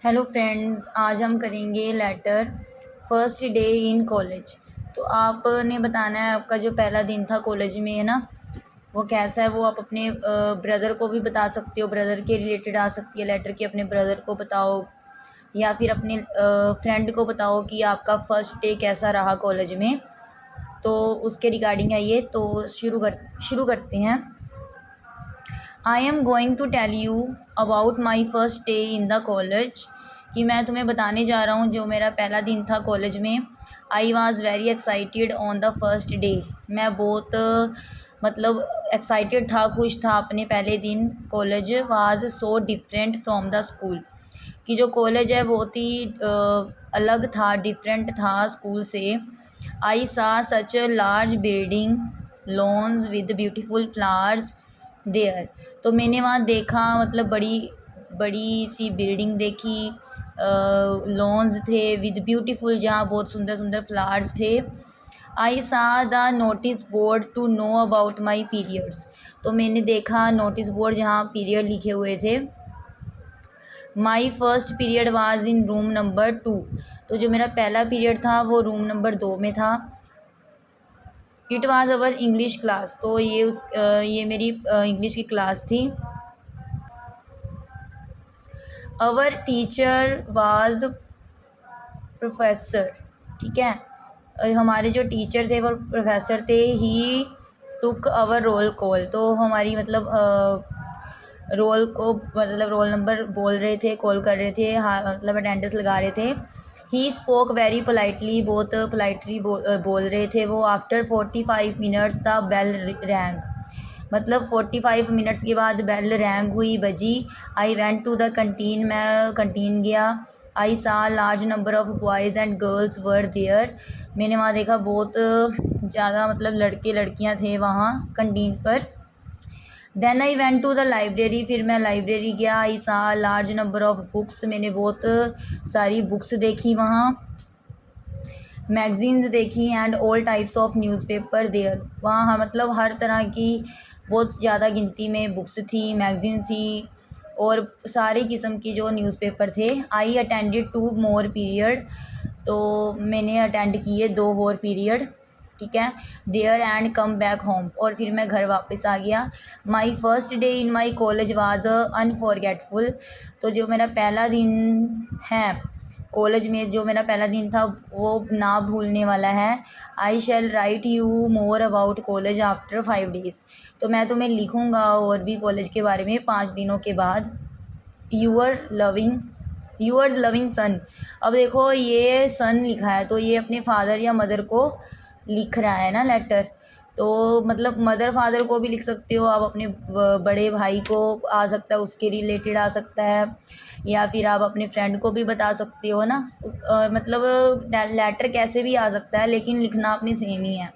Hello friends, आज हम करेंगे letter first day in college. तो आपने बताना है आपका जो पहला दिन था कॉलेज में, है ना, वो कैसा है। वो आप अपने ब्रदर को भी बता सकते हो, ब्रदर के रिलेटेड आ सकती है लेटर की, अपने ब्रदर को बताओ या फिर अपने फ्रेंड को बताओ कि आपका फर्स्ट डे कैसा रहा कॉलेज में। तो उसके रिगार्डिंग है ये। तो शुरू करते हैं। I am going to tell you about my first day in the college. कि मैं तुम्हें बताने जा रहा हूँ जो मेरा पहला दिन था कॉलेज में। I was very excited on the first day. मैं बहुत मतलब एक्साइटेड था, खुश था अपने पहले दिन। College was so different from the school. कि जो कॉलेज है बहुत ही अलग था, डिफरेंट था स्कूल से। I saw such a large building lawns with beautiful flowers there. तो मैंने वहाँ देखा, मतलब बड़ी बड़ी सी बिल्डिंग देखी, लॉन्स थे विद ब्यूटीफुल, जहाँ बहुत सुंदर सुंदर फ्लावर्स थे। I saw the notice board to know about my periods. तो मैंने देखा नोटिस बोर्ड जहाँ पीरियड लिखे हुए थे। My first period was in room number 2। तो जो मेरा पहला पीरियड था वो रूम नंबर 2 में था। It was our English class. तो ये मेरी इंग्लिश की क्लास थी। Our teacher was professor. ठीक है, हमारे जो टीचर थे वो प्रोफेसर थे। ही टुक अवर रोल कॉल। तो हमारी मतलब रोल को मतलब रोल नंबर बोल रहे थे, कॉल कर रहे थे, हाँ मतलब अटेंडेंस लगा रहे थे। ही स्पोक वेरी पोलाइटली, बहुत पोलाइटली बोल रहे थे वो। After 45 minutes the bell rang. मतलब 45 मिनट्स के बाद बेल रैंग हुई, बजी। I went to the canteen. मैं कंटीन गया। I saw large number of boys and girls were there. मैंने वहाँ देखा बहुत ज़्यादा मतलब लड़के लड़कियाँ थे वहाँ कंटीन पर। Then I went to the library. फिर मैं लाइब्रेरी गया। I saw large number of books. मैंने बहुत सारी बुक्स देखी वहाँ, मैगज़ीन्स देखी and all types of newspaper there. वहाँ मतलब हर तरह की बहुत ज़्यादा गिनती में बुक्स थी, मैगज़ीन थी और सारे किस्म की जो न्यूज़पेपर थे। I attended 2 more period. तो मैंने अटेंड किए 2 और पीरियड, ठीक है, there and come back home. और फिर मैं घर वापस आ गया। My first day in my college was unforgettable. तो जो मेरा पहला दिन है कॉलेज में, जो मेरा पहला दिन था वो ना भूलने वाला है। I shall write you more about college after 5 days. तो मैं तुम्हें लिखूँगा और भी कॉलेज के बारे में 5 दिनों के बाद। Yours loving son. अब देखो ये सन लिखा है, तो ये अपने फादर या मदर को लिख रहा है ना लेटर। तो मतलब मदर फादर को भी लिख सकते हो आप, अपने बड़े भाई को आ सकता है, उसके रिलेटेड आ सकता है, या फिर आप अपने फ्रेंड को भी बता सकते हो ना। मतलब लेटर कैसे भी आ सकता है, लेकिन लिखना आपने सेम ही है,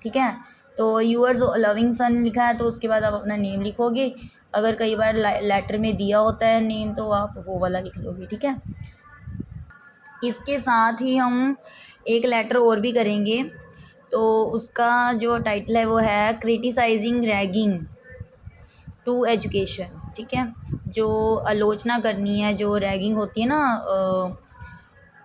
ठीक है। तो यूअर्स लविंग सन लिखा है, तो उसके बाद आप अपना नेम लिखोगे। अगर कई बार लेटर में दिया होता है नेम, तो आप वो वाला लिख लोगे, ठीक है। इसके साथ ही हम एक लेटर और भी करेंगे। तो उसका जो टाइटल है वो है क्रिटिसाइजिंग रैगिंग टू एजुकेशन। ठीक है, जो आलोचना करनी है, जो रैगिंग होती है ना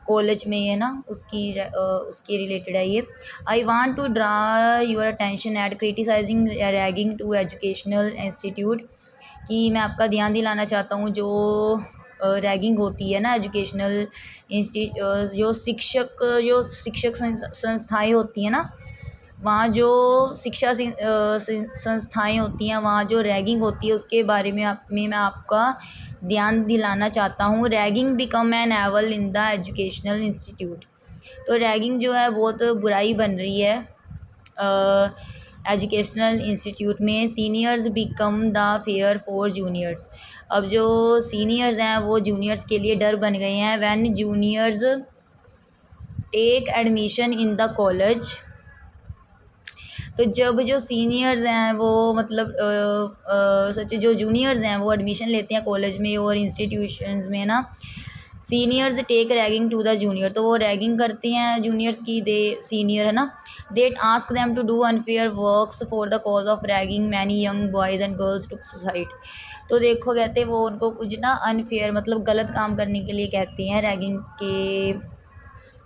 कॉलेज में, है ना, उसके रिलेटेड है ये। I want to draw your attention at criticising ragging to educational institute. कि मैं आपका ध्यान दिलाना चाहता हूँ जो रैगिंग होती है ना एजुकेशनल जो शिक्षक संस्थाएं होती हैं ना, वहाँ जो शिक्षा संस्थाएं होती हैं, वहाँ जो रैगिंग होती है उसके बारे में मैं आपका ध्यान दिलाना चाहता हूँ। Ragging become an evil in the educational institute. तो रैगिंग जो है बहुत बुराई बन रही है एजुकेशनल इंस्टीट्यूट में। Seniors become the fear for juniors. अब जो सीनियर्स हैं वो जूनियर्स के लिए डर बन गए हैं। When juniors take admission in the college. तो जब जो सीनियर्स हैं वो मतलब सच जो जूनियर्स हैं वो एडमिशन लेते हैं कॉलेज में और इंस्टीट्यूशंस में ना, seniors take ragging to the junior, तो वो रैगिंग करते हैं जूनियर्स की, दे सीनियर है ना, they ask them to do unfair works for the cause of ragging many young boys and girls to suicide. तो देखो कहते हैं वो उनको कुछ ना अनफेयर मतलब गलत काम करने के लिए कहते हैं रैगिंग के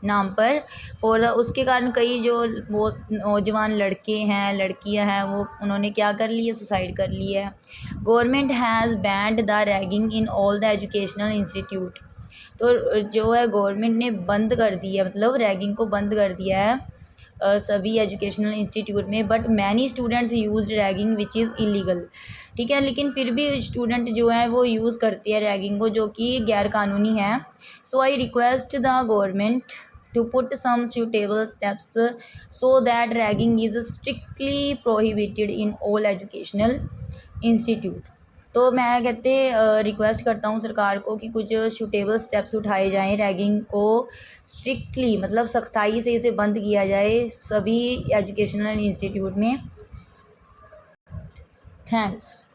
नाम पर। फॉर उसके कारण कई जो वो नौजवान लड़के हैं लड़कियां हैं वो उन्होंने क्या कर लिया, सुसाइड कर लिया है। Government has band the ragging in all the educational institute, तो जो है गवर्नमेंट ने बंद कर दिया मतलब रैगिंग को बंद कर दिया है सभी एजुकेशनल इंस्टीट्यूट में। But many students use ragging which is illegal, ठीक है, लेकिन फिर भी स्टूडेंट जो है वो यूज़ करती है रैगिंग को जो कि गैर कानूनी है। So I request the government to put some suitable steps so that ragging is strictly prohibited in all educational institute। तो मैं कहते रिक्वेस्ट करता हूँ सरकार को कि कुछ सूटेबल स्टेप्स उठाए जाएं, रैगिंग को स्ट्रिक्टली मतलब सख्ताई से इसे बंद किया जाए सभी एजुकेशनल इंस्टीट्यूट में। थैंक्स।